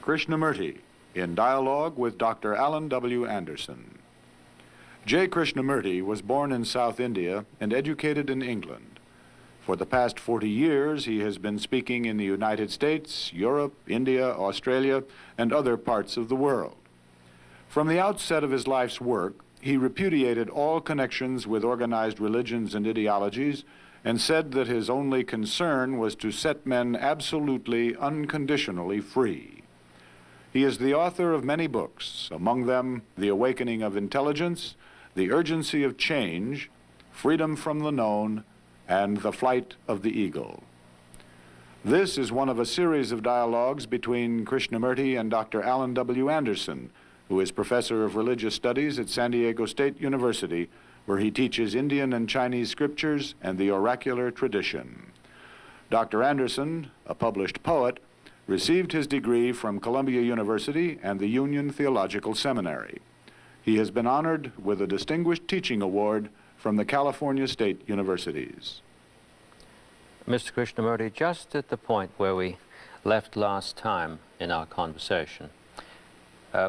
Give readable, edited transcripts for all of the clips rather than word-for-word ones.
Krishnamurti in dialogue with Dr. Alan W. Anderson. J. Krishnamurti was born in South India and educated in England. For the past 40 years, he has been speaking in the United States, Europe, India, Australia, and other parts of the world. From the outset of his life's work, he repudiated all connections with organized religions and ideologies and said that his only concern was to set men absolutely, unconditionally free. He is the author of many books, among them The Awakening of Intelligence, The Urgency of Change, Freedom from the Known, and The Flight of the Eagle. This is one of a series of dialogues between Krishnamurti and Dr. Alan W. Anderson, who is professor of religious studies at San Diego State University, where he teaches Indian and Chinese scriptures and the oracular tradition. Dr. Anderson, a published poet, received his degree from Columbia University and the Union Theological Seminary. He has been honored with a Distinguished Teaching Award from the California State Universities. Mr. Krishnamurti, just at the point where we left last time in our conversation,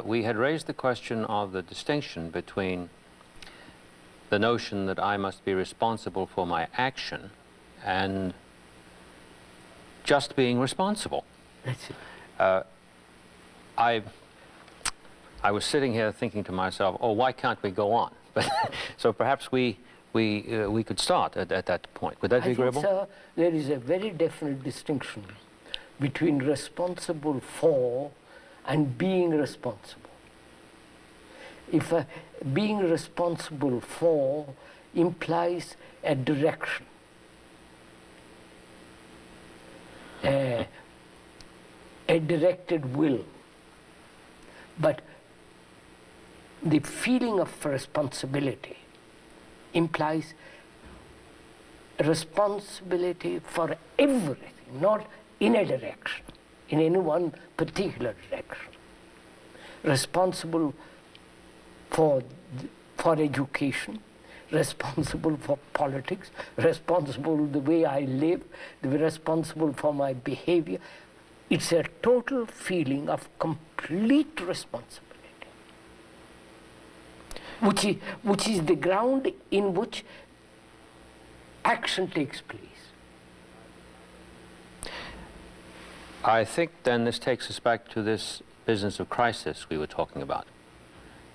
we had raised the question of the distinction between the notion that I must be responsible for my action and just being responsible. That's it. I was sitting here thinking to myself, oh, why can't we go on? But so perhaps we could start at that point. Would that be agreeable? I think, sir, there is a very definite distinction between responsible for and being responsible. If being responsible for implies a direction, a directed will, but the feeling of responsibility implies responsibility for everything, not in a direction, in any one particular direction. Responsible for education, responsible for politics, responsible the way I live, responsible for my behavior. It's a total feeling of complete responsibility, which is the ground in which action takes place. I think then this takes us back to this business of crisis we were talking about.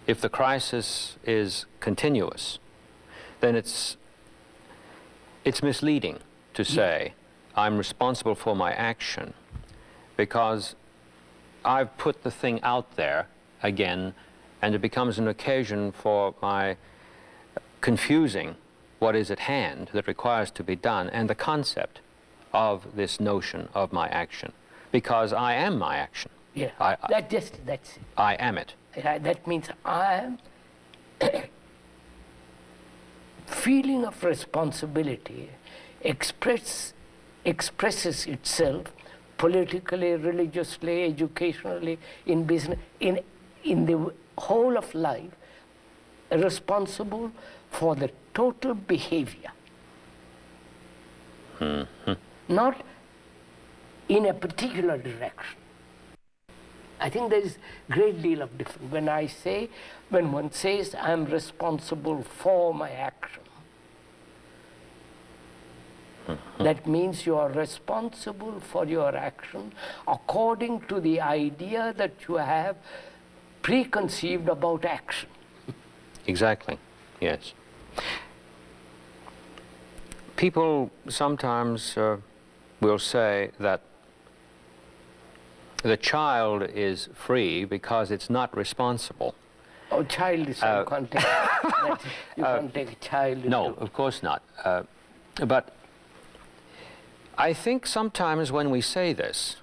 If the crisis is continuous, then it's misleading to say I'm responsible for my action because I've put the thing out there again, and it becomes an occasion for my confusing what is at hand that requires to be done and the concept of this notion of my action, because I am my action. Yeah, that's it. I am it. That means I am feeling of responsibility expresses itself politically, religiously, educationally, in business, in the whole of life, responsible for the total behavior. Mm-hmm. Not in a particular direction. I think there is a great deal of difference. When one says I'm responsible for my action, that means you are responsible for your action according to the idea that you have preconceived about action. Exactly, yes. People sometimes will say that the child is free because it's not responsible. Oh, child is you can't take you can't take a child. No, of course not. But I think sometimes when we say this,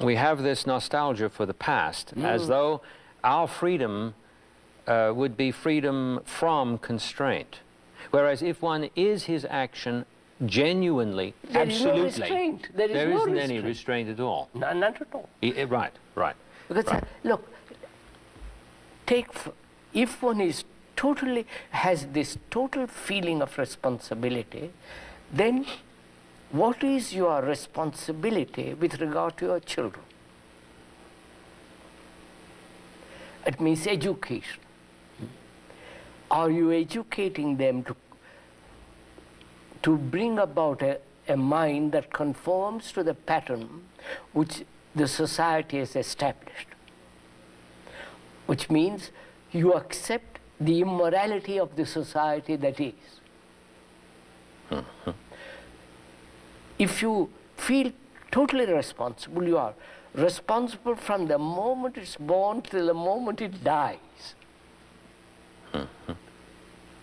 we have this nostalgia for the past, as though our freedom would be freedom from constraint. Whereas if one is his action genuinely, there absolutely, is no restraint. There isn't any restraint at all. None at all. Right. Because right. Look, if one is has this total feeling of responsibility, then what is your responsibility with regard to your children? It means education. Are you educating them to bring about a mind that conforms to the pattern which the society has established? Which means you accept the immorality of the society that is. If you feel totally responsible, you are responsible from the moment it's born till the moment it dies.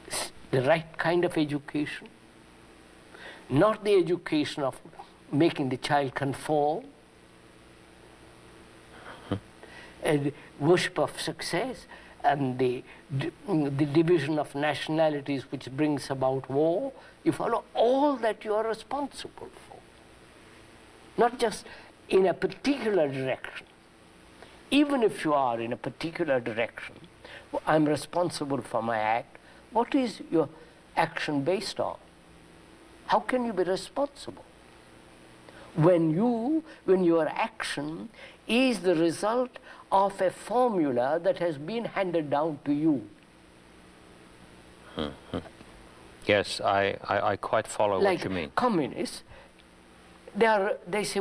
It's the right kind of education, not the education of making the child conform, and worship of success, and the division of nationalities which brings about war. You follow all that you are responsible for, not just in a particular direction. Even if you are in a particular direction, I'm responsible for my act. What is your action based on? How can you be responsible when your action is the result of a formula that has been handed down to you? Yes, I quite follow like what you mean. Communists, they say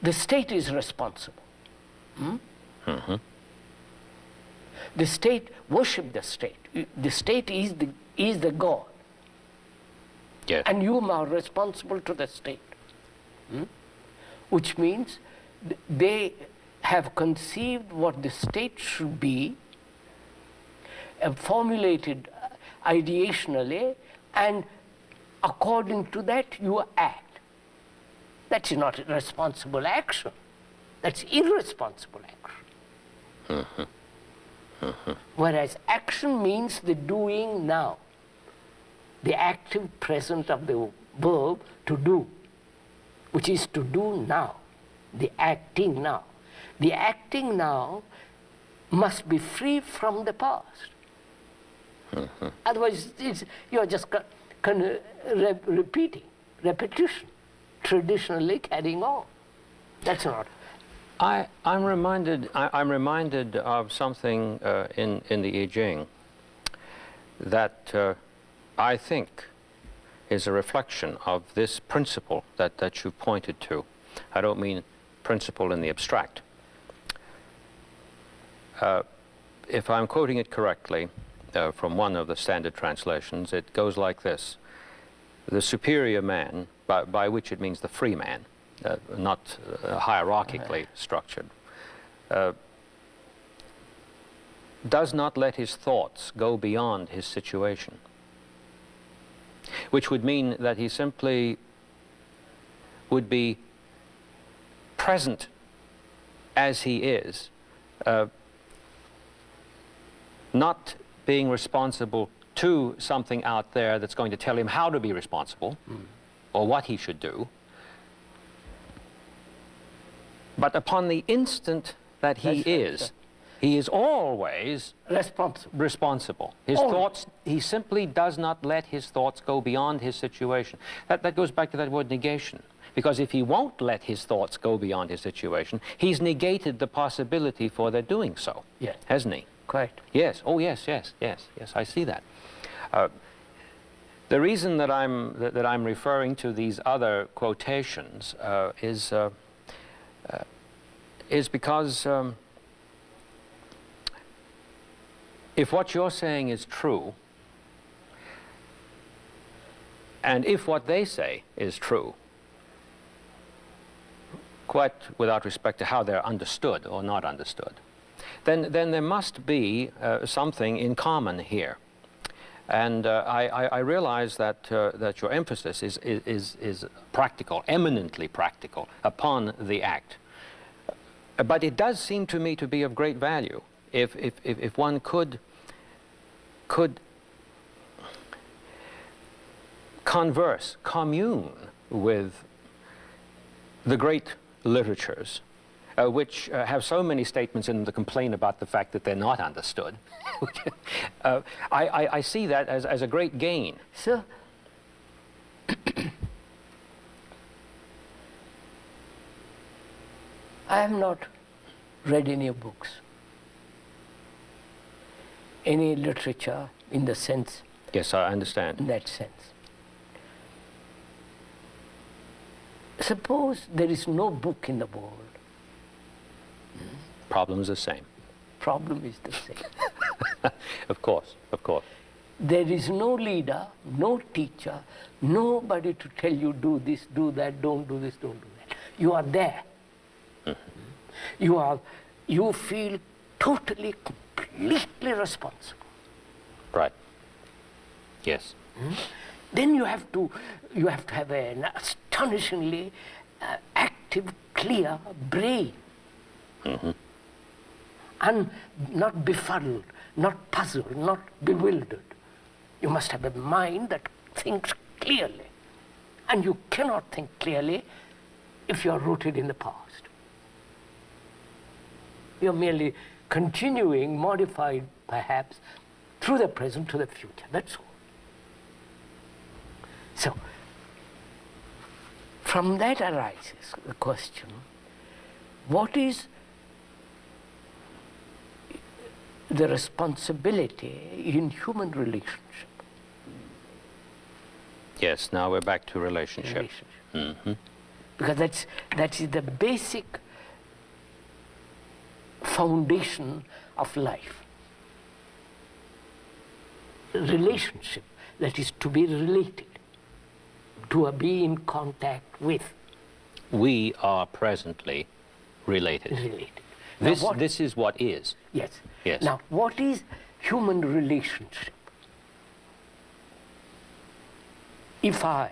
the state is responsible. The state, worship the state. The state is the God. Yes. And you are responsible to the state. Which means they have conceived what the state should be, formulated ideationally, and according to that you act. That's not responsible action. That's irresponsible action. Whereas action means the doing now, the active present of the verb to do, which is to do now, the acting now. The acting now must be free from the past. Otherwise, you're just repetition, traditionally carrying on. That's not. I'm reminded of something in the I Ching that I think is a reflection of this principle that you pointed to. I don't mean principle in the abstract. If I'm quoting it correctly from one of the standard translations, it goes like this: the superior man, by which it means the free man, not hierarchically structured, does not let his thoughts go beyond his situation, which would mean that he simply would be present as he is, not being responsible to something out there that's going to tell him how to be responsible or what he should do. But upon the instant that he is always responsible. His thoughts, he simply does not let his thoughts go beyond his situation. That goes back to that word negation. Because if he won't let his thoughts go beyond his situation, he's negated the possibility for their doing so, hasn't he? Correct. Yes. Oh, yes, I see that. The reason that I'm referring to these other quotations is because if what you're saying is true, and if what they say is true, quite without respect to how they're understood or not understood, then there must be something in common here. And I realize that your emphasis is practical, eminently practical, upon the act. But it does seem to me to be of great value if one could commune with the great literatures, which have so many statements in them that complain about the fact that they're not understood. I see that as a great gain. Sir, I have not read any books. any literature in the sense, Yes, I understand. in that sense. Suppose there is no book in the world. Problem's the same. Problem is the same. Of course, of course. There is no leader, no teacher, nobody to tell you do this, do that, don't do this, don't do that. You are there. You feel totally, completely responsible. Right. Yes. Then you have to have an astonishingly active, clear brain. And not befuddled, not puzzled, not bewildered. You must have a mind that thinks clearly. And you cannot think clearly if you are rooted in the past. You're merely continuing, modified perhaps, through the present to the future. That's all. So, from that arises the question, what is the responsibility in human relationship? Yes, now we're back to relationship. Because that is the basic foundation of life. Relationship, that is to be related, to be in contact with. We are presently related. This is what is. Yes. Yes. Now, what is human relationship? If I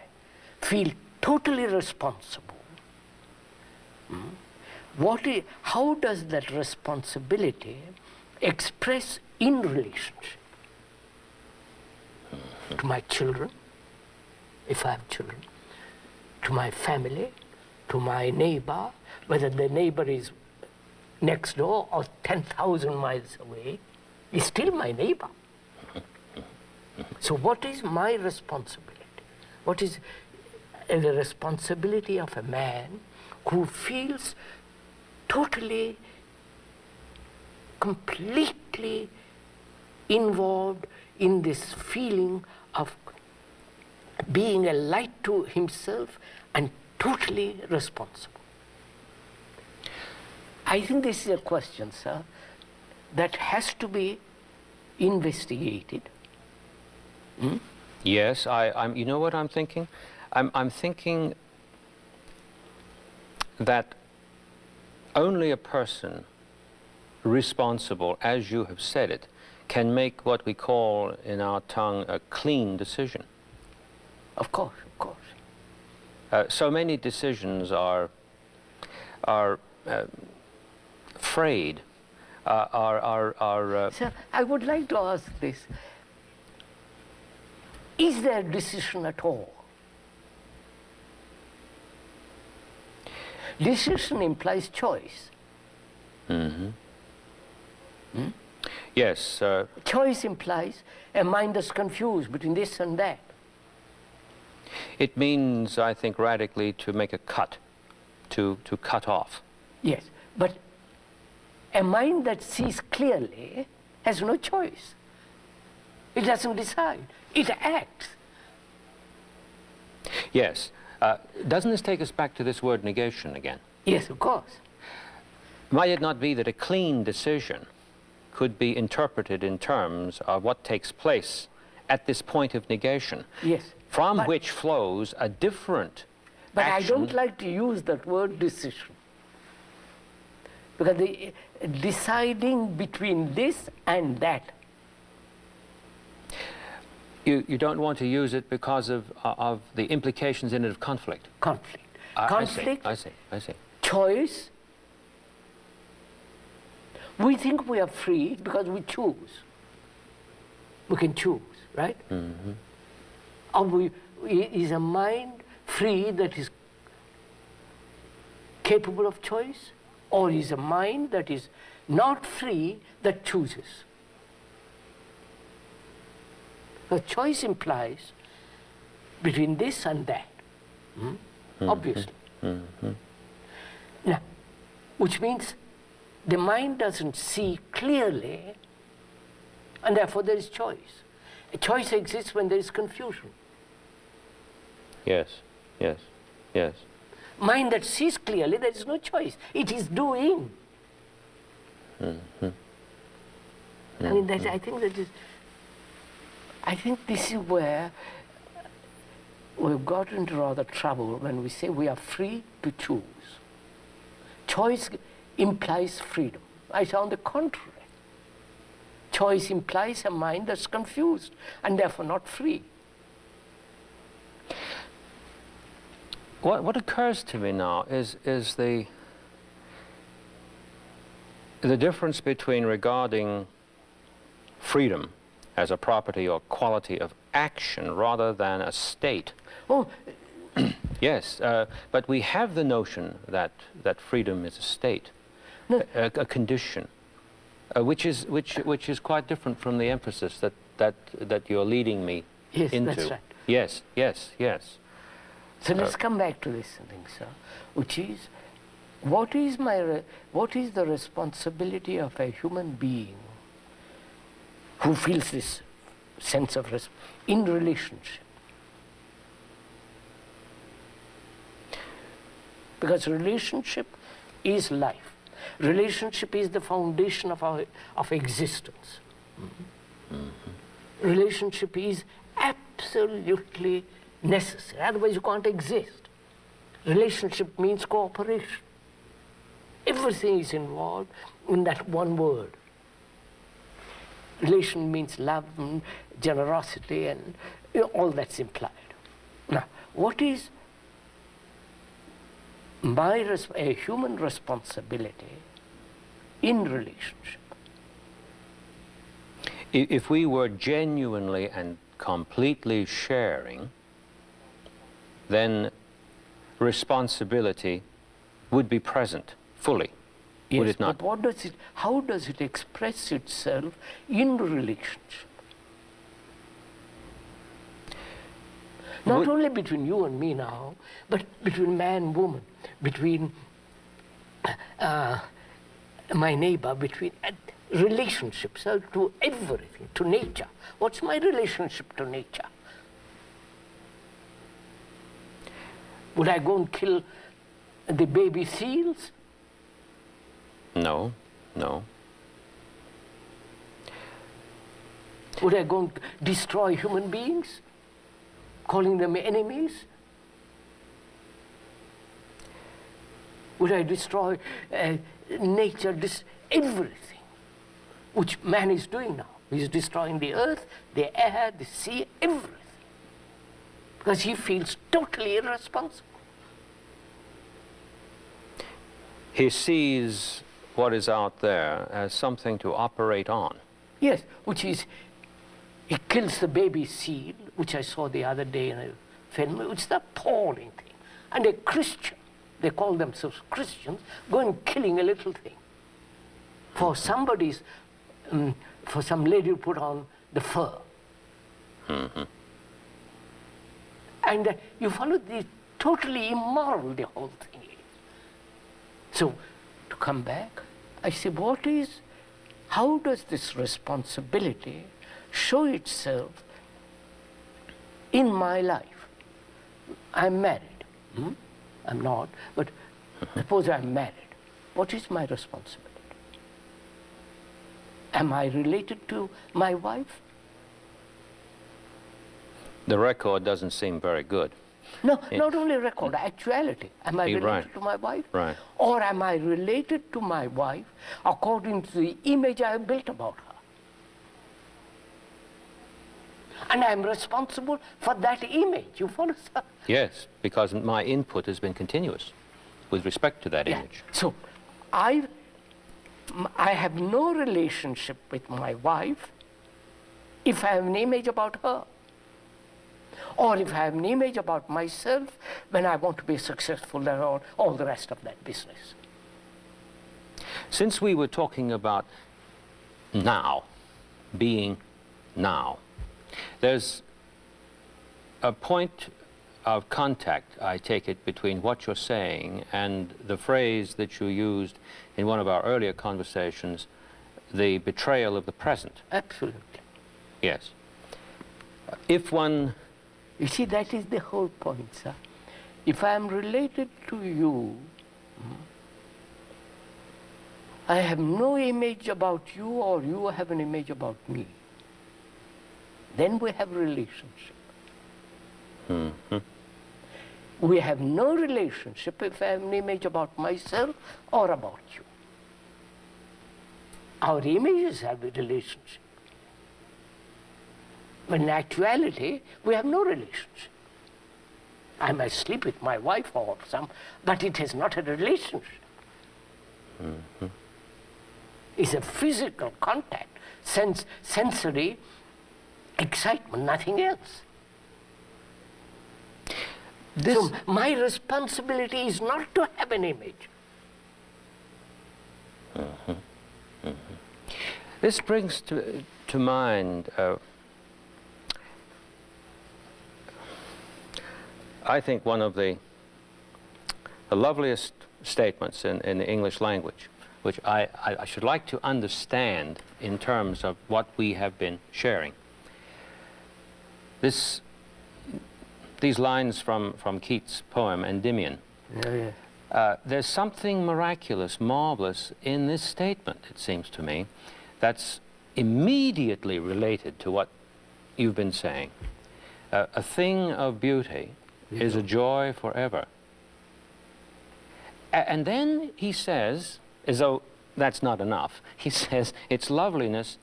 feel totally responsible, how does that responsibility express in relationship? To my children, if I have children, to my family, to my neighbor, whether the neighbor is next door or 10,000 miles away, is still my neighbor. So what is my responsibility? What is the responsibility of a man who feels totally, completely involved in this feeling of being a light to himself and totally responsible? I think this is a question, sir, that has to be investigated. Yes, I'm. You know what I'm thinking? I'm thinking that only a person responsible, as you have said it, can make what we call in our tongue a clean decision. Of course, of course. So many decisions are frayed, Sir, I would like to ask this. Is there a decision at all? Decision implies choice. Yes. Choice implies a mind that's confused between this and that. It means, I think, radically to make a cut, to cut off. Yes, but a mind that sees clearly has no choice. It doesn't decide, it acts. Yes. Doesn't this take us back to this word negation again? Yes, of course. Might it not be that a clean decision could be interpreted in terms of what takes place at this point of negation? Yes. From which flows a different But action. I don't like to use that word decision. Because the deciding between this and that. You don't want to use it because of the implications in it of conflict. Conflict. Conflict. I see. Choice. We think we are free because we choose. We can choose, right? Or is a mind free that is capable of choice? Or is a mind that is not free that chooses? The choice implies between this and that, obviously. Now, which means the mind doesn't see clearly And therefore there is choice. A choice exists when there is confusion. Yes, yes, yes. Mind that sees clearly, there is no choice. It is doing. I mean, I think this is where we've got into rather trouble when we say we are free to choose. Choice implies freedom. I say on the contrary. Choice implies a mind that's confused and therefore not free. What occurs to me now is the difference between regarding freedom as a property or quality of action rather than a state. Oh, yes, but we have the notion that freedom is a state, no. a condition, which is quite different from the emphasis that you're leading me yes, into. that's right. Yes, yes, yes. So let's come back to this thing, sir, which is, what is the responsibility of a human being who feels this sense of in relationship? Because relationship is life. Relationship is the foundation of existence. Relationship is absolutely necessary, otherwise you can't exist. Relationship means cooperation. Everything is involved in that one word. Relation means love and generosity and all that's implied. Now, what is a human responsibility in relationship? If we were genuinely and completely sharing, then responsibility would be present fully, Yes, would it not? but how does it express itself in relationship? Not only between you and me now, but between man and woman, between my neighbor, between relationships, to everything, to nature. What's my relationship to nature? Would I go and kill the baby seals? No, no. Would I go and destroy human beings, calling them enemies? Would I destroy nature, everything, which man is doing now? He's destroying the earth, the air, the sea, everything, because he feels totally irresponsible. He sees what is out there as something to operate on. Yes, which is, he kills the baby seal, which I saw the other day in a film, which is the appalling thing. And a Christian, they call themselves Christians, going killing a little thing for somebody's, for some lady to put on the fur. And you follow the totally immoral the whole thing is. So, to come back, I say, how does this responsibility show itself in my life? I'm married. I'm not, but suppose I'm married. What is my responsibility? Am I related to my wife? The record doesn't seem very good. No, not only record, actuality. Am I related Right. to my wife? Right. Or am I related to my wife according to the image I have built about her? And I'm responsible for that image. You follow, sir? Yes, because my input has been continuous with respect to that image. So I have no relationship with my wife if I have an image about her. Or if I have an image about myself when I want to be successful and all the rest of that business. Since we were talking about now, being now, there's a point of contact, I take it, between what you're saying and the phrase that you used in one of our earlier conversations, the betrayal of the present. Absolutely. Yes. If one... You see, that is the whole point, sir. If I am related to you, I have no image about you or you have an image about me. Then we have relationship. Mm-hmm. We have no relationship if I have an image about myself or about you. Our images have a relationship. But in actuality, we have no relationship. I might sleep with my wife or some, but it is not a relationship. Mm-hmm. It's a physical contact, sensory excitement, nothing else. So my responsibility is not to have an image. Mm-hmm. Mm-hmm. This brings to mind, I think, one of the loveliest statements in the English language, which I should like to understand in terms of what we have been sharing. These lines from Keats' poem Endymion. There's something miraculous, marvelous in this statement, it seems to me, that's immediately related to what you've been saying. A thing of beauty is a joy forever. And then he says, as though that's not enough, he says its loveliness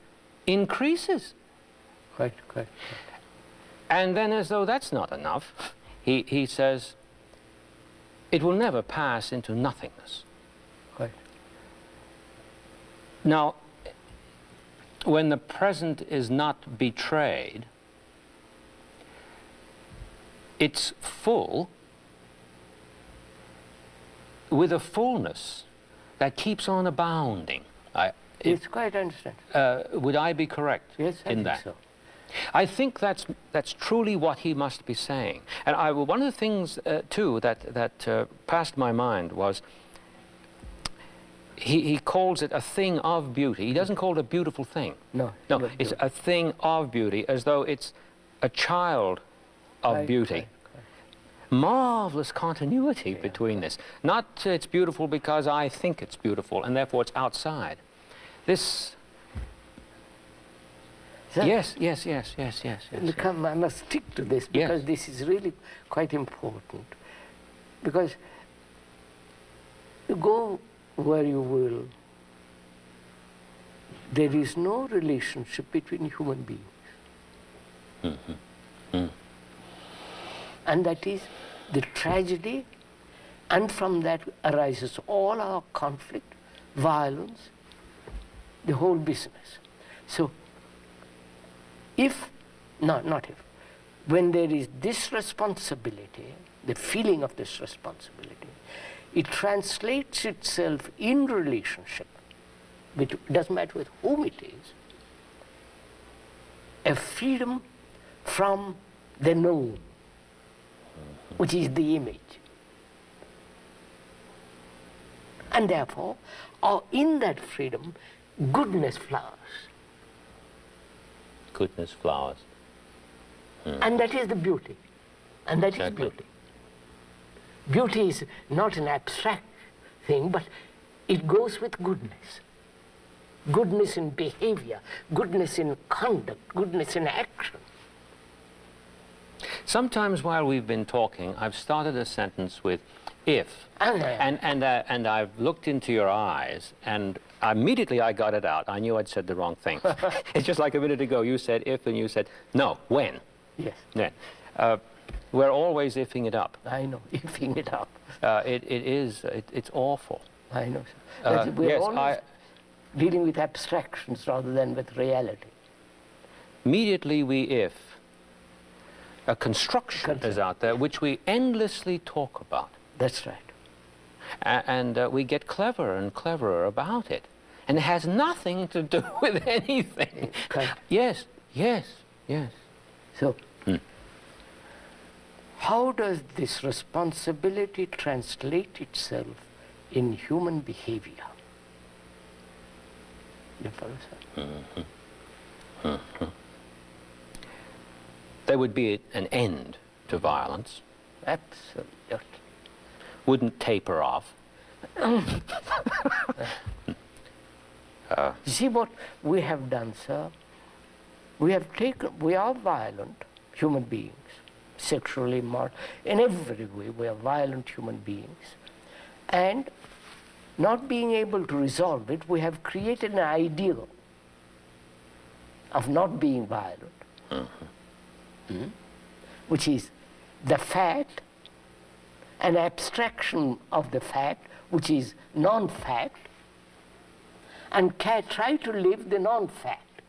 increases. Quite. And then, as though that's not enough, he says it will never pass into nothingness. Right. Now, when the present is not betrayed, it's full with a fullness that keeps on abounding. It's quite understand. Would I be correct Yes, I in think that? so. I think that's truly what he must be saying. And one of the things, too, that passed my mind was he calls it a thing of beauty. He doesn't call it a beautiful thing. No, it's a thing of beauty, as though it's a child of beauty. Right. Marvelous continuity between this. Not it's beautiful because I think it's beautiful, and therefore it's outside. This... Yes. Look, I must stick to this because this is really quite important. Because you go where you will, there is no relationship between human beings. Mm-hmm. Mm. And that is the tragedy, and from that arises all our conflict, violence, the whole business. So, when there is this responsibility, the feeling of this responsibility, it translates itself in relationship, which doesn't matter with whom it is, a freedom from the known, which is the image. And therefore, in that freedom, goodness flowers. Goodness flowers. And that is the beauty. And that is beauty. Beauty is not an abstract thing, but it goes with goodness. Goodness in behavior, goodness in conduct, goodness in action. Sometimes while we've been talking, I've started a sentence with if, and I've looked into your eyes, and immediately I got it out. I knew I'd said the wrong thing. It's just like a minute ago, you said if, and you said no, when. Yes. Then. We're always ifing it up. I know, ifing it up. It's awful. I know. We're always dealing with abstractions rather than with reality. Immediately we if. A construction is out there which we endlessly talk about. That's right. And we get cleverer and cleverer about it. And it has nothing to do with anything. Yes. So, how does this responsibility translate itself in human behavior? You follow, sir? there would be an end to violence. Absolutely. Wouldn't taper off. You see what we have done, sir? We are violent human beings, sexually, moral, in every way we are violent human beings. And not being able to resolve it, we have created an ideal of not being violent, which is the fact, an abstraction of the fact, which is non-fact, and try to live the non-fact.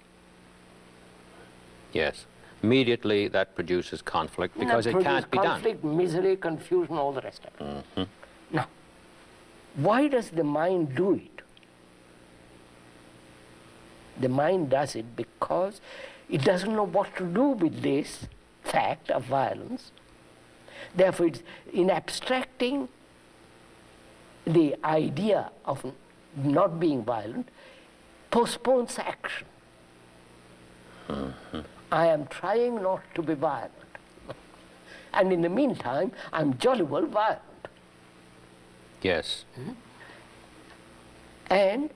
Yes. Immediately that produces conflict because it can't be done. Conflict, misery, confusion, all the rest of it. Now, why does the mind do it? The mind does it because it doesn't know what to do with this fact of violence. Therefore, it's in abstracting the idea of not being violent, postpones action. I am trying not to be violent. And in the meantime, I'm jolly well violent. Yes. And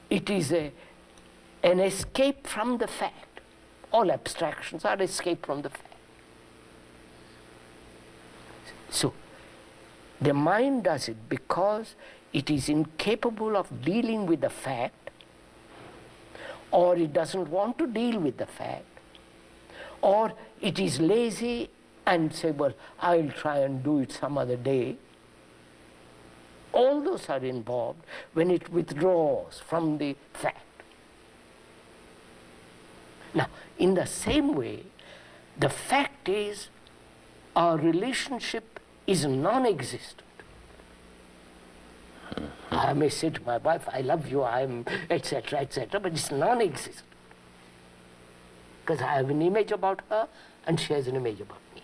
it is an escape from the fact. All abstractions are escape from the fact. So, the mind does it because it is incapable of dealing with the fact, or it doesn't want to deal with the fact, or it is lazy and say, well, I'll try and do it some other day. All those are involved when it withdraws from the fact. Now, in the same way, the fact is our relationship is non-existent. I may say to my wife, I love you, I'm etc., etc., but it's non-existent. Because I have an image about her and she has an image about me.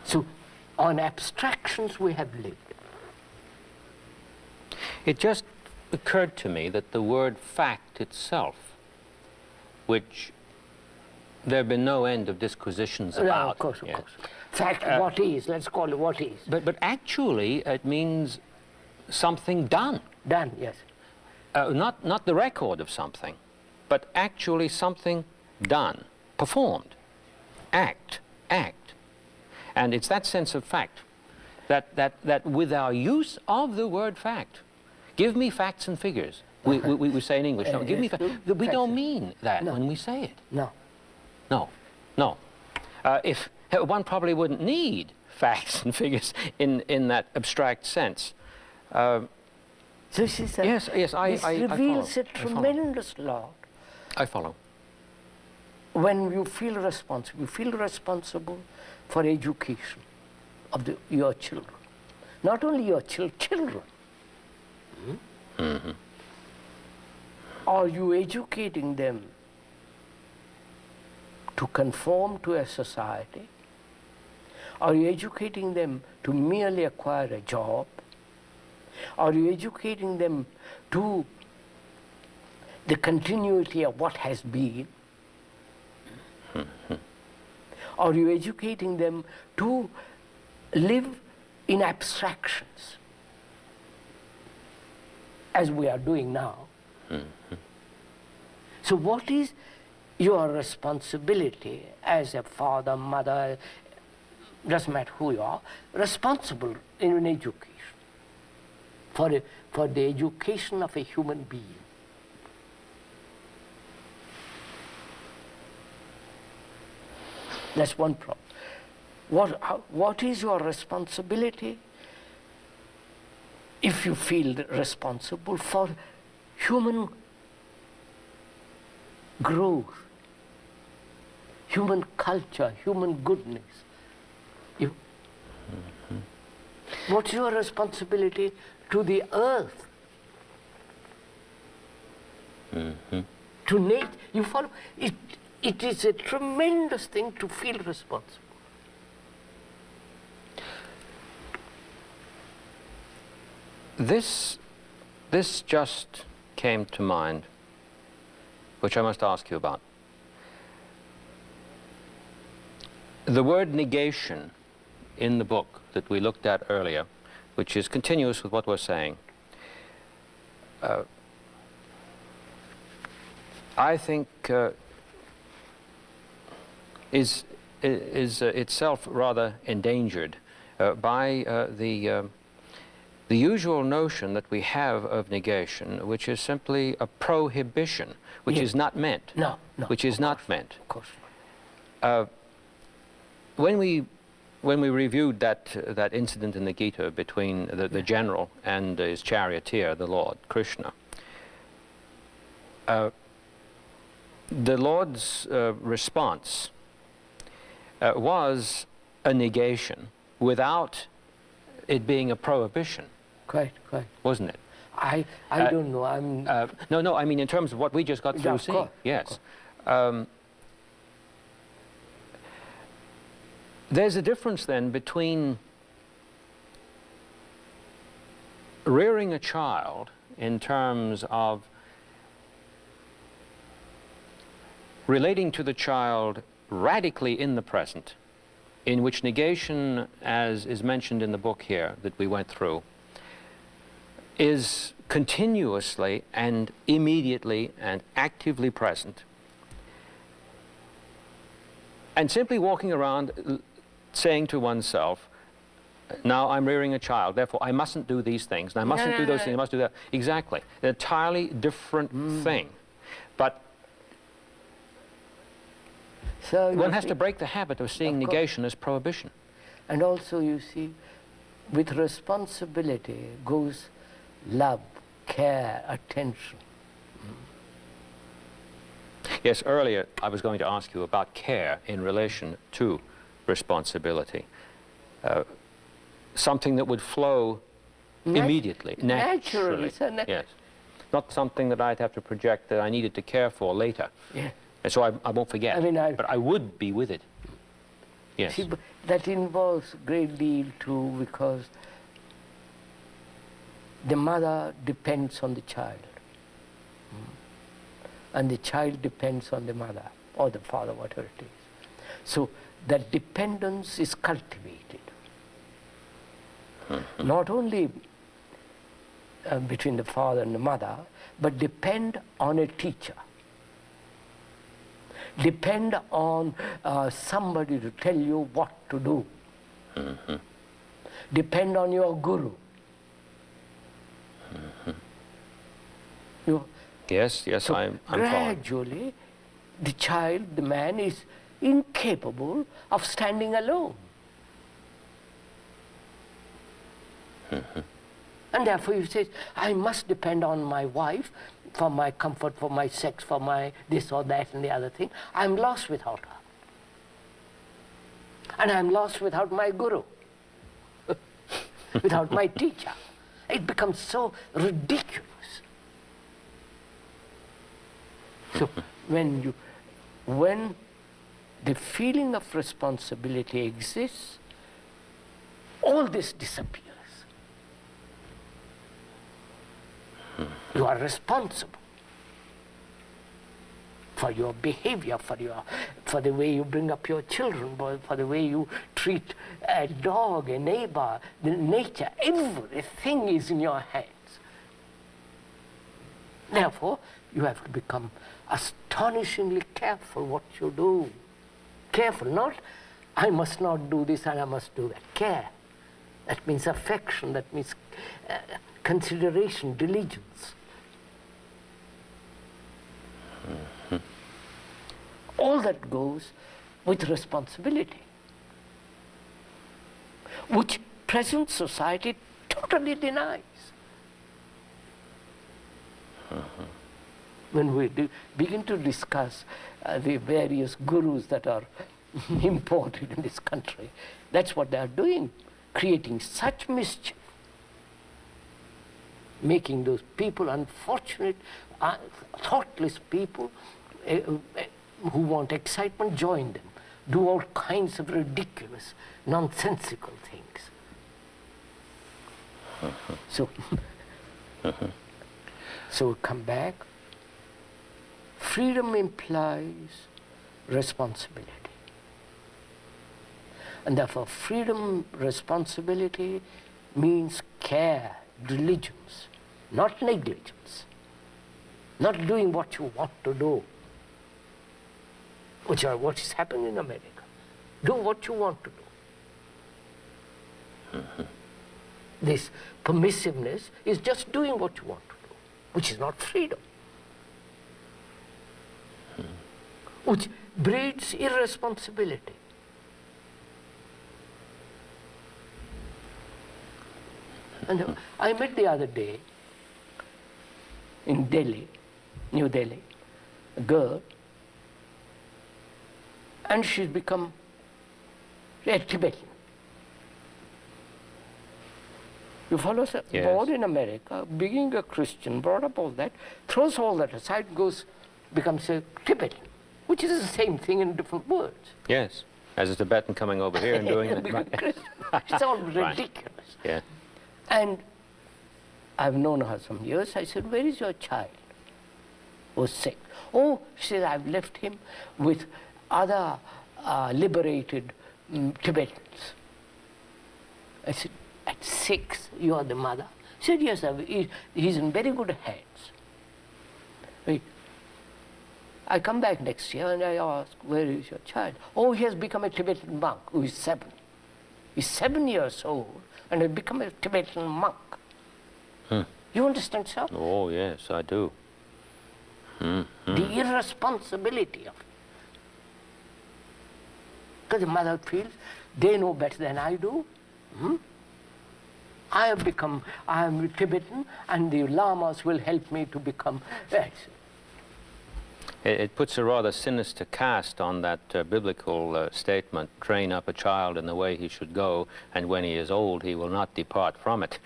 So, on abstractions we have lived. It just occurred to me that the word fact itself, which there have been no end of disquisitions about. No, of course. Fact, what is, let's call it what is. But actually it means something done. Done, yes. Not the record of something, but actually something done, performed, act. And it's that sense of fact that with our use of the word fact, give me facts and figures. We say in English, no, give me facts. We don't mean that when we say it. No. If one probably wouldn't need facts and figures in that abstract sense. So this is yes, this reveals a tremendous lot. I follow. When you feel responsible for education of your children. Not only your children. Are you educating them to conform to a society? Are you educating them to merely acquire a job? Are you educating them to the continuity of what has been? Are you educating them to live in abstractions, as we are doing now? So what is your responsibility as a father, mother, doesn't matter who you are, responsible in an education, for the education of a human being? That's one problem. What is your responsibility if you feel responsible for human growth, human culture, human goodness? What's your responsibility to the earth? To nature? You follow? It is a tremendous thing to feel responsible. This just came to mind, which I must ask you about. The word negation in the book that we looked at earlier, which is continuous with what we're saying, I think is itself rather endangered by the usual notion that we have of negation, which is simply a prohibition, which is not meant. No, which is not meant. Of course not. When we reviewed that incident in the Gita between the general and his charioteer, the Lord Krishna, the Lord's response was a negation without it being a prohibition. Quite. Wasn't it? I don't know. I'm no. I mean, in terms of what we just got through of seeing. course, Yes. There's a difference then between rearing a child in terms of relating to the child radically in the present, in which negation, as is mentioned in the book here that we went through, is continuously and immediately and actively present, and simply walking around saying to oneself, now I'm rearing a child, therefore I mustn't do these things, and I mustn't do those things, I must do that. Exactly. An entirely different thing. But so one has to break the habit of seeing negation as prohibition. And also, you see, with responsibility goes love, care, attention. Yes, earlier I was going to ask you about care in relation to responsibility. Something that would flow immediately, naturally. Yes. Not something that I'd have to project that I needed to care for later. Yeah. And so I won't forget. I mean, but I would be with it. Yes. See, that involves a great deal too, because the mother depends on the child. And the child depends on the mother or the father, whatever it is. So that dependence is cultivated. Not only between the father and the mother, but depend on a teacher. Depend on somebody to tell you what to do. Depend on your guru. Yes, so I'm gradually, the child, the man, is incapable of standing alone. And therefore he says, I must depend on my wife for my comfort, for my sex, for my this or that and the other thing. I'm lost without her. And I'm lost without my guru, without my teacher. It becomes so ridiculous. So when the feeling of responsibility exists, all this disappears. You are responsible for your behavior, for the way you bring up your children, for the way you treat a dog, a neighbor, the nature. Everything is in your hands. Therefore, you have to become astonishingly careful what you do. Careful, not I must not do this and I must do that. Care. That means affection, that means consideration, diligence. All that goes with responsibility, which present society totally denies. When we begin to discuss the various gurus that are imported in this country, that's what they are doing, creating such mischief, making those people unfortunate, thoughtless people who want excitement, join them, do all kinds of ridiculous, nonsensical things. So we come back. Freedom implies responsibility. And therefore freedom, responsibility means care, diligence, not negligence, not doing what you want to do, what is happening in America. Do what you want to do. This permissiveness is just doing what you want to do, which is not freedom, which breeds irresponsibility. And I met the other day in Delhi, New Delhi, a girl, and she's become a Tibetan. You follow, sir? Yes. Born in America, being a Christian, brought up all that, throws all that aside, becomes a Tibetan, which is the same thing in different words. Yes, as a Tibetan coming over here and doing it. Right. It's all Right. ridiculous. Yeah. And I've known her some years. I said, where is your child? Was sick. Oh, she said, I've left him with other liberated Tibetans. I said, at 6, you are the mother? She said, yes, he's in very good hands. Wait. I come back next year and I ask, where is your child? Oh, he has become a Tibetan monk who is 7. He's 7 years old and has become a Tibetan monk. You understand, sir? Oh, yes, I do. The irresponsibility of it. Because the mother feels they know better than I do. I am Tibetan, and the lamas will help me to become. It puts a rather sinister cast on that biblical statement, train up a child in the way he should go, and when he is old, he will not depart from it.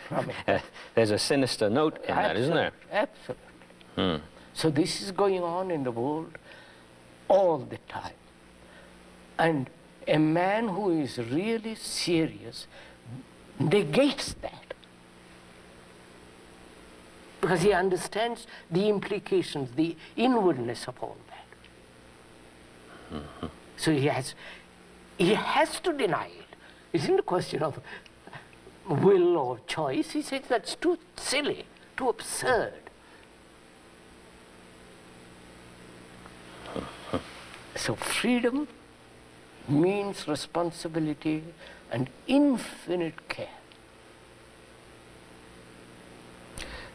There's a sinister note in that, isn't there? Absolutely. So this is going on in the world all the time. And a man who is really serious negates that, because he understands the implications, the inwardness of all that. So he has to deny it. It isn't a question of will or choice. He says that's too silly, too absurd. So freedom means responsibility and infinite care.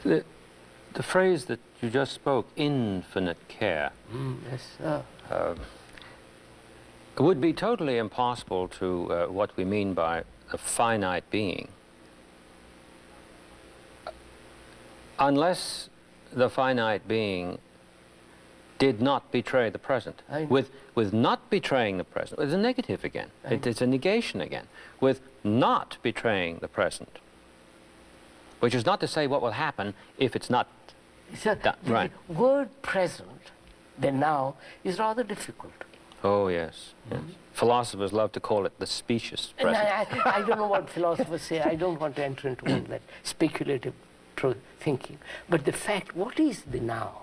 The phrase that you just spoke, infinite care, Yes, sir. would be totally impossible to what we mean by a finite being, unless the finite being did not betray the present. With not betraying the present, it's a negative again. It's a negation again. With not betraying the present, which is not to say what will happen if it's not So done. the Right. word present, the now, is rather difficult. Oh, yes. Yes. Philosophers love to call it the specious And present. I don't know what philosophers say. I don't want to enter into all that speculative thinking. But the fact, what is the now?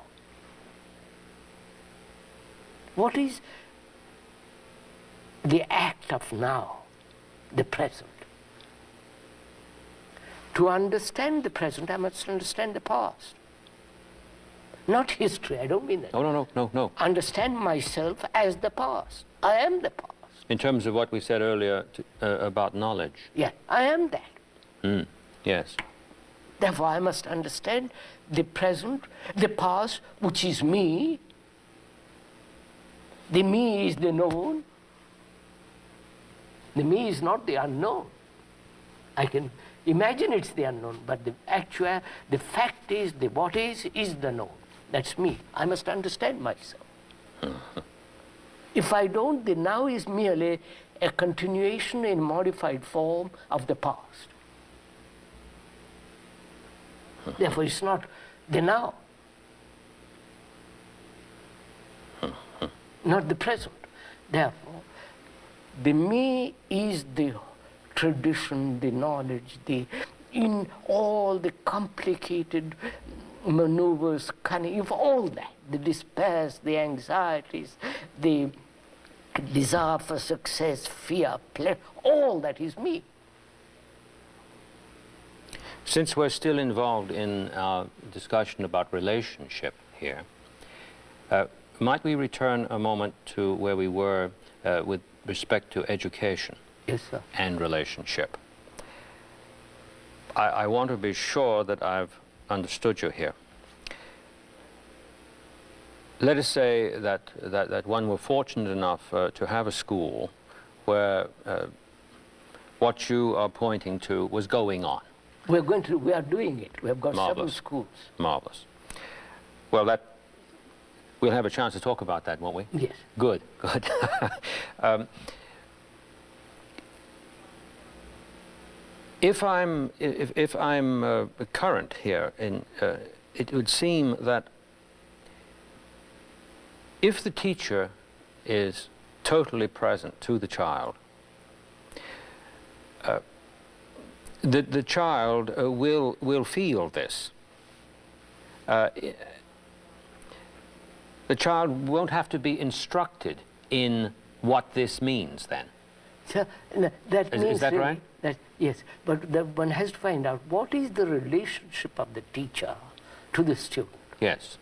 What is the act of now, the present? To understand the present, I must understand the past. Not history, I don't mean that. No. Understand myself as the past. I am the past. In terms of what we said earlier about knowledge. Yeah, I am that. Yes. Therefore, I must understand the present, the past, which is me. The me is the known. The me is not the unknown. I can imagine it's the unknown, but the fact is, the what is the known. That's me. I must understand myself. If I don't, the now is merely a continuation in modified form of the past. Therefore, it's not the now, not the present. Therefore, the me is the tradition, the knowledge, in all the complicated maneuvers, cunning, of all that, the despairs, the anxieties, the desire for success, fear, pleasure, all that is me. Since we're still involved in our discussion about relationship here, might we return a moment to where we were with respect to education? Yes, sir. And relationship? I want to be sure that I've understood you here. Let us say that one were fortunate enough to have a school where what you are pointing to was going on. We are doing it. We have got several schools. Marvelous. Well, we'll have a chance to talk about that, won't we? Yes. Good, good. If I'm current here, it would seem that if the teacher is totally present to the child, the child will feel this. The child won't have to be instructed in what this means then. So, that means is that really, right? Yes, but one has to find out what is the relationship of the teacher to the student. Yes,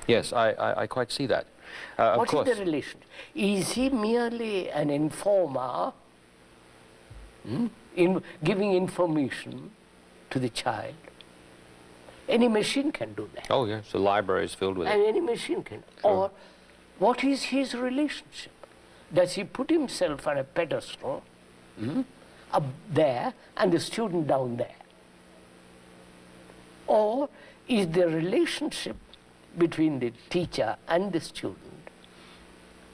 yes, I quite see that. Of course. What is the relation? Is he merely an informer in giving information to the child? Any machine can do that. Oh yes, the library is filled with And it. any machine can. Sure. Or what is his relationship? Does he put himself on a pedestal up there and the student down there? Or is the relationship between the teacher and the student,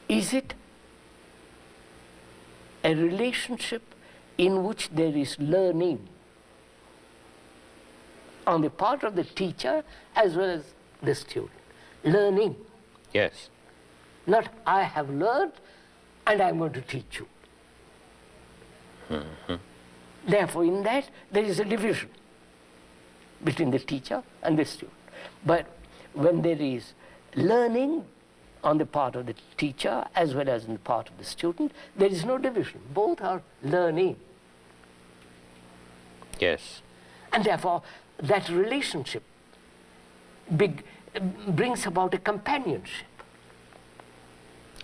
is it a relationship in which there is learning on the part of the teacher as well as the student? Learning. Yes. Not I have learned and I'm going to teach you. Therefore, in that, there is a division between the teacher and the student. But when there is learning on the part of the teacher as well as on the part of the student, there is no division. Both are learning. Yes. And therefore, that relationship brings about a companionship,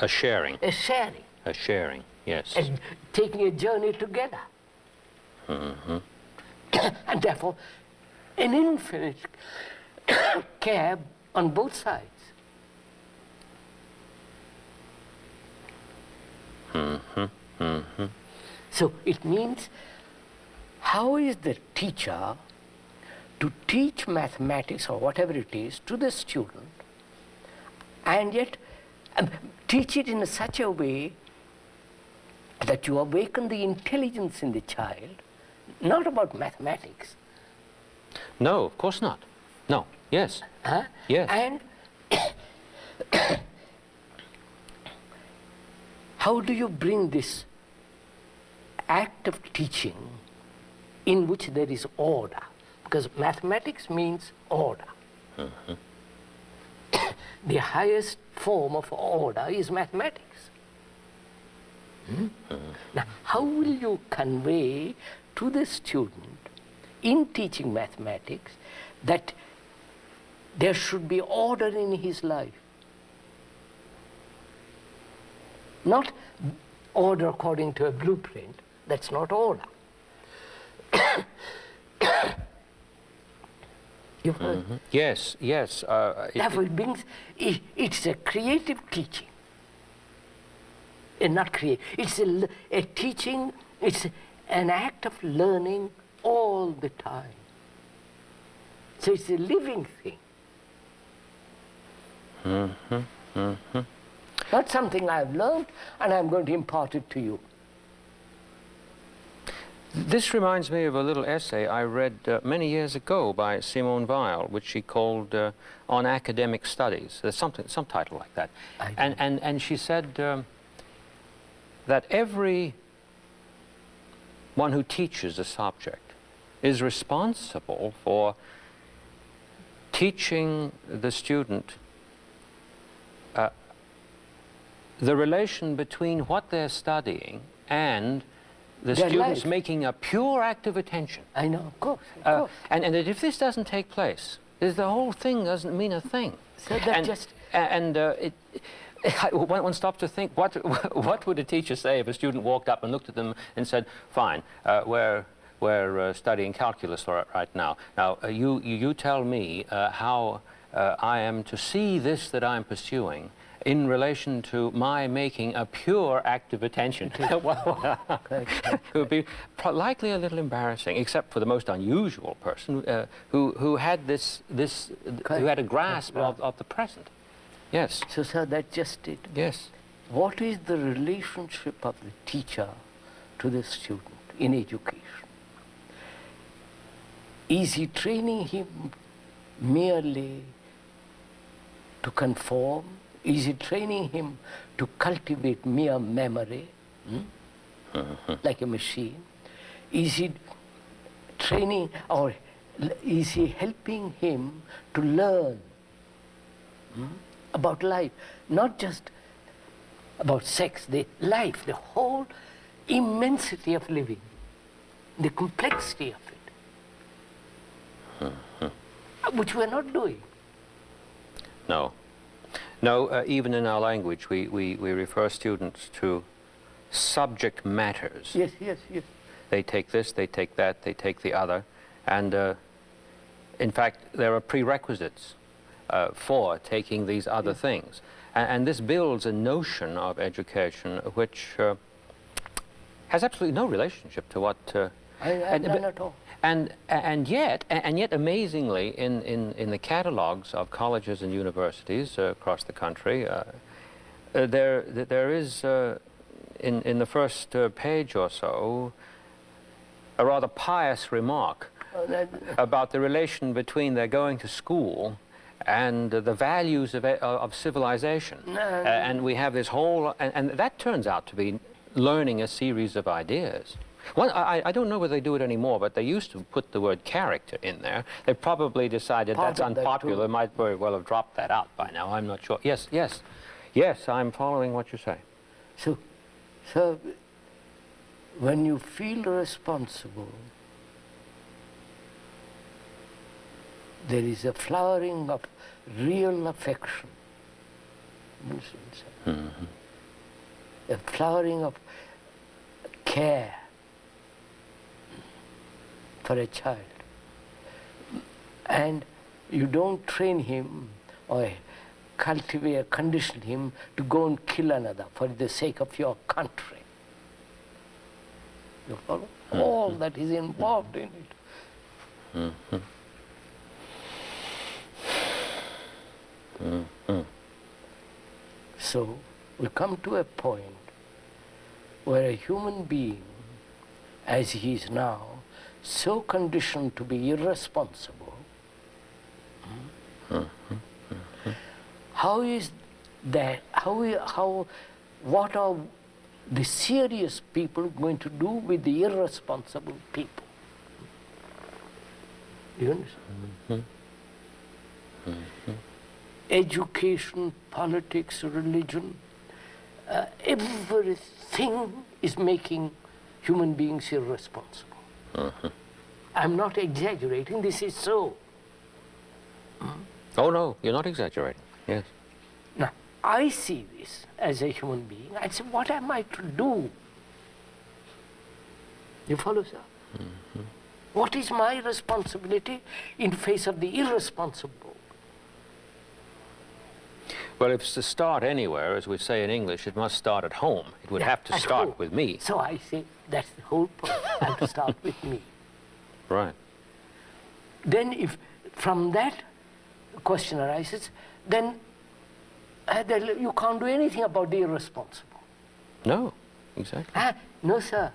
A sharing. a sharing, A sharing, yes. and taking a journey together. And therefore, an infinite care on both sides. So it means, how is the teacher to teach mathematics or whatever it is to the student, and yet teach it in such a way that you awaken the intelligence in the child, not about mathematics. No, of course not. No, yes. Yes. And how do you bring this act of teaching in which there is order? Because mathematics means order. The highest form of order is mathematics. Now, how will you convey to the student in teaching mathematics that there should be order in his life? Not order according to a blueprint. That's not order. You've heard? Yes, yes. Therefore, it's a creative teaching. And not create. It's a teaching, it's an act of learning all the time. So it's a living thing. Not something I've learned and I'm going to impart it to you. This reminds me of a little essay I read many years ago by Simone Weil, which she called On Academic Studies. There's some title like that. And she said that every one who teaches a subject is responsible for teaching the student the relation between what they're studying and the Their students life. making a pure act of attention. I know, of course, of course. And that if this doesn't take place, the whole thing doesn't mean a thing. So that just... One stops to think, what would a teacher say if a student walked up and looked at them and said, fine, we're studying calculus right now. Now, you tell me how I am to see this that I'm pursuing in relation to my making a pure act of attention. It would be likely a little embarrassing, except for the most unusual person who had who had a grasp of the present. Yes. So, sir, that's just it. Yes. What is the relationship of the teacher to the student in education? Is he training him merely to conform? Is he training him to cultivate mere memory, like a machine? Is he training, or is he helping him to learn about life? Not just about sex, the life, the whole immensity of living, the complexity of it, which we're not doing. No. No, even in our language, we refer students to subject matters. Yes, yes, yes. They take this, they take that, they take the other. And in fact, there are prerequisites for taking these other things. And this builds a notion of education which has absolutely no relationship to what... None at all. And yet, amazingly, in the catalogs of colleges and universities across the country, there is, in the first page or so, a rather pious remark about the relation between their going to school and the values of civilization. And we have this whole, and that turns out to be learning a series of ideas. Well, I don't know whether they do it anymore, but they used to put the word character in there. They probably decided that's unpopular. They might very well have dropped that out by now. I'm not sure. Yes, yes. Yes, I'm following what you say. So, when you feel responsible, there is a flowering of real affection. A flowering of care for a child. And you don't train him or cultivate, condition him to go and kill another for the sake of your country. You follow? All that is involved in it. So we come to a point where a human being, as he is now, so conditioned to be irresponsible, how is that, what are the serious people going to do with the irresponsible people? Do you understand? Education, politics, religion, everything is making human beings irresponsible. I'm not exaggerating, this is so. Oh no, you're not exaggerating, yes. Now, I see this as a human being. I say, what am I to do? You follow, sir? What is my responsibility in face of the irresponsible? Well, if it's to start anywhere, as we say in English, it must start at home. It would have to start with me. So I say, that's the whole point. I have to start with me. Right. Then if from that question arises, then you can't do anything about the irresponsible. No, exactly. No, sir.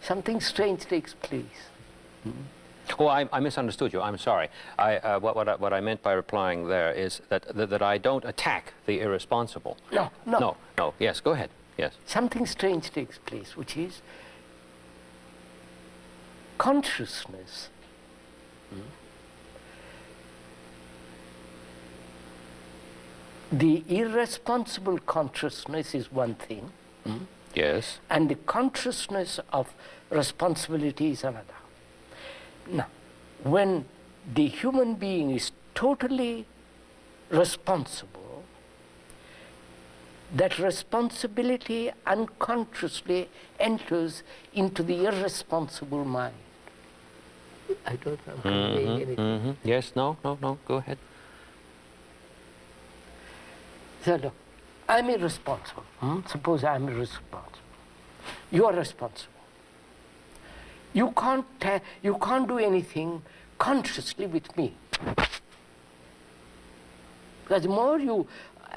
Something strange takes place. Oh, I misunderstood you. I'm sorry. What I meant by replying there is that I don't attack the irresponsible. No. No. Yes, go ahead. Yes. Something strange takes place, which is consciousness. The irresponsible consciousness is one thing, Yes. and the consciousness of responsibility is another. Now, when the human being is totally responsible, that responsibility unconsciously enters into the irresponsible mind. I don't know if I'm conveying anything. Yes, no, go ahead. So look, I'm irresponsible. Suppose I'm irresponsible. You are responsible. You can't do anything consciously with me. Because the more you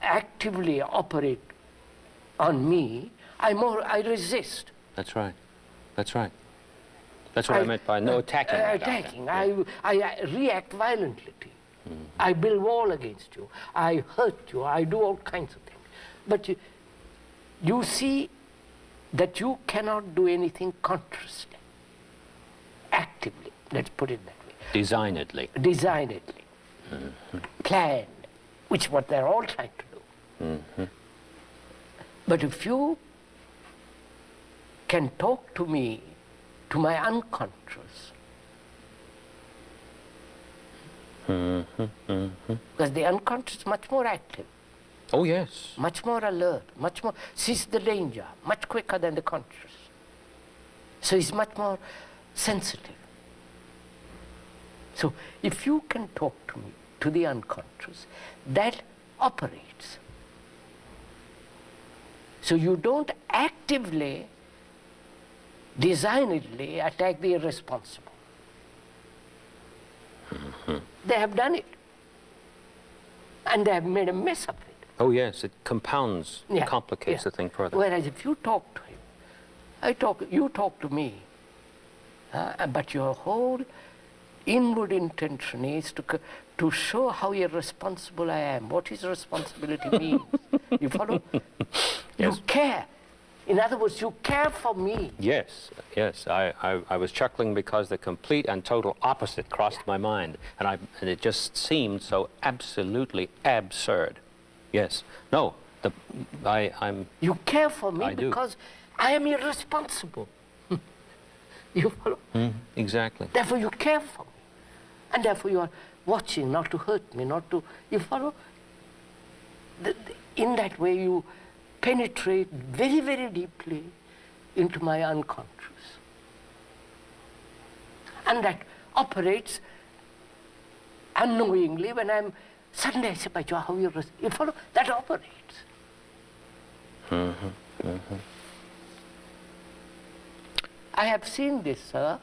actively operate on me, I resist. That's right. That's right. That's what I meant by no attacking. Attacking. I react violently to you. I build wall against you. I hurt you. I do all kinds of things. But you see that you cannot do anything consciously, actively. Let's put it that way. Designedly. Designedly. Planned, which is what they're all trying to do. But if you can talk to me, to my unconscious, because the unconscious is much more active, Oh, yes. much more alert, much more sees the danger, much quicker than the conscious. So it's much more sensitive. So if you can talk to me, to the unconscious, that operates. So you don't actively, designedly attack the irresponsible. They have done it. And they have made a mess of it. Oh, yes, it compounds, Yeah, complicates yeah. the thing further. Whereas if you talk to him, you talk to me, but your whole inward intention is to show how irresponsible I am, what his responsibility means. You follow? You care. In other words, you care for me. Yes, yes. I was chuckling because the complete and total opposite crossed my mind, and it just seemed so absolutely absurd. Yes. No. I'm. You care for me I do. because I am irresponsible. You follow? Exactly. Therefore, you care for me, and therefore you are watching not to hurt me, not to. You follow? In that way, you penetrate very, very deeply into my unconscious. And that operates unknowingly when I'm, suddenly I say, but how you follow? That operates. I have seen this, sir,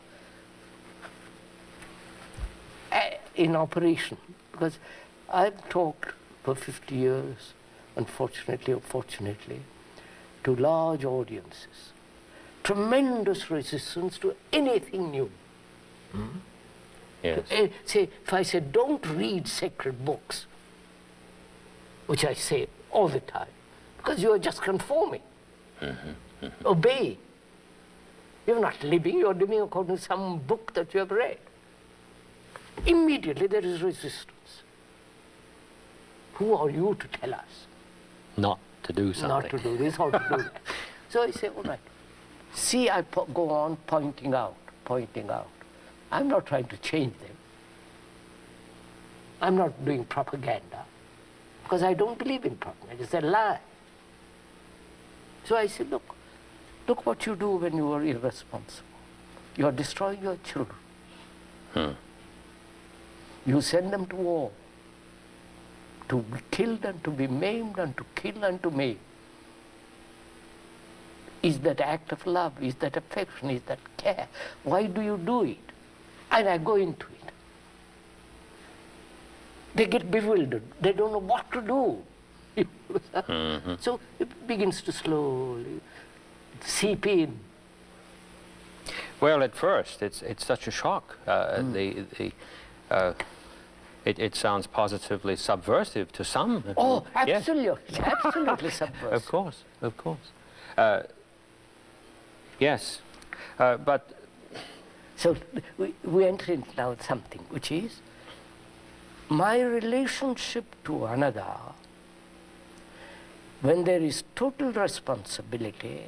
in operation, because I've talked for 50 years, unfortunately or fortunately, to large audiences. Tremendous resistance to anything new. Yes. Say, if I say, don't read sacred books, which I say all the time, because you are just conforming. Obey. You're not living, you're living according to some book that you have read. Immediately there is resistance. Who are you to tell us? Not to do something. Not to do this, how to do that. So I say, all right. See, I go on pointing out. I'm not trying to change them. I'm not doing propaganda, because I don't believe in propaganda. It's a lie. So I say, look what you do when you are irresponsible. You are destroying your children. You send them to war, to be killed and to be maimed and to kill and to maim. Is that act of love? Is that affection? Is that care? Why do you do it? And I go into it. They get bewildered. They don't know what to do. So it begins to slowly seep in. Well, at first, it's such a shock. It sounds positively subversive to some. Oh, Yes. absolutely, absolutely subversive. Of course. Yes, but So we enter into now something, which is my relationship to another When there is total responsibility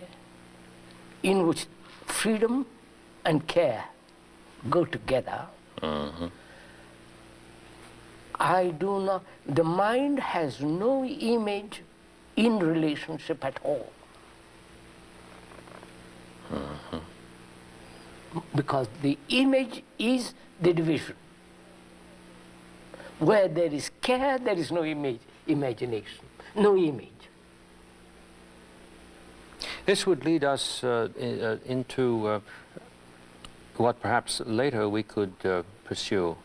in which freedom and care go together, I do not, the mind has no image in relationship at all. Because the image is the division. Where there is care, there is no imagination, no image. This would lead us into what perhaps later we could pursue,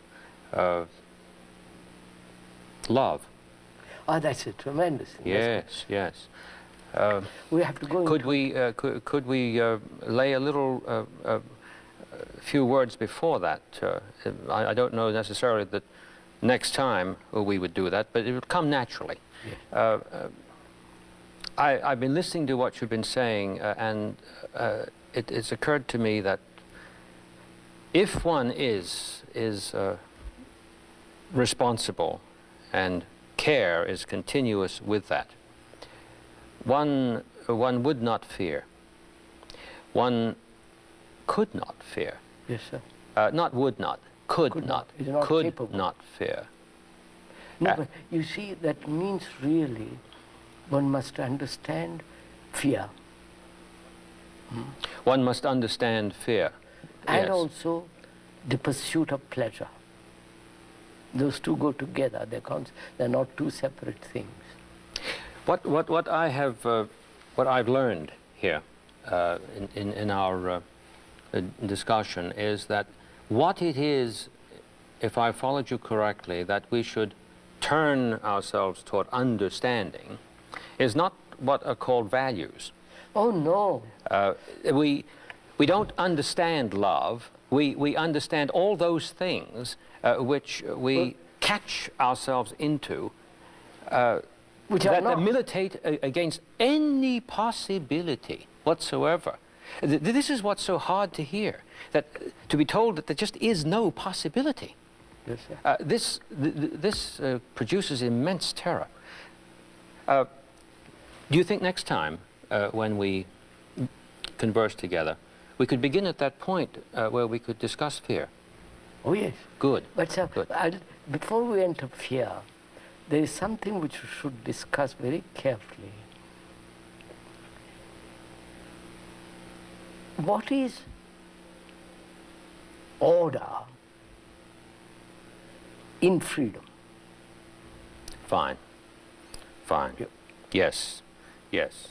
love. Oh, that's a tremendous thing. Yes, yes. We have to go Could into we lay a little few words before that? I don't know necessarily that next time we would do that, but it would come naturally. Yes. I've been listening to what you've been saying, and it's occurred to me that if one is responsible and care is continuous with that, one would not fear. One could not fear. Yes, sir. Not would not, could not, Is not could capable. not fear. No, but you see, that means really one must understand fear. One must understand fear. And Yes. also the pursuit of pleasure. Those two go together. They're not two separate things. What I have, what I've learned here in our discussion is that what it is, if I followed you correctly, that we should turn ourselves toward understanding, is not what are called values. Oh no. We don't understand love. We understand all those things which we catch ourselves into. Which are that not. militate against any possibility whatsoever. This is what's so hard to hear, that to be told that there just is no possibility. Yes, sir. This produces immense terror. Do you think next time when we converse together, we could begin at that point where we could discuss fear? Oh yes. Good. But sir, Good. before we enter fear, there is something which we should discuss very carefully. What is order in freedom? Fine. Fine. Yep. Yes. Yes.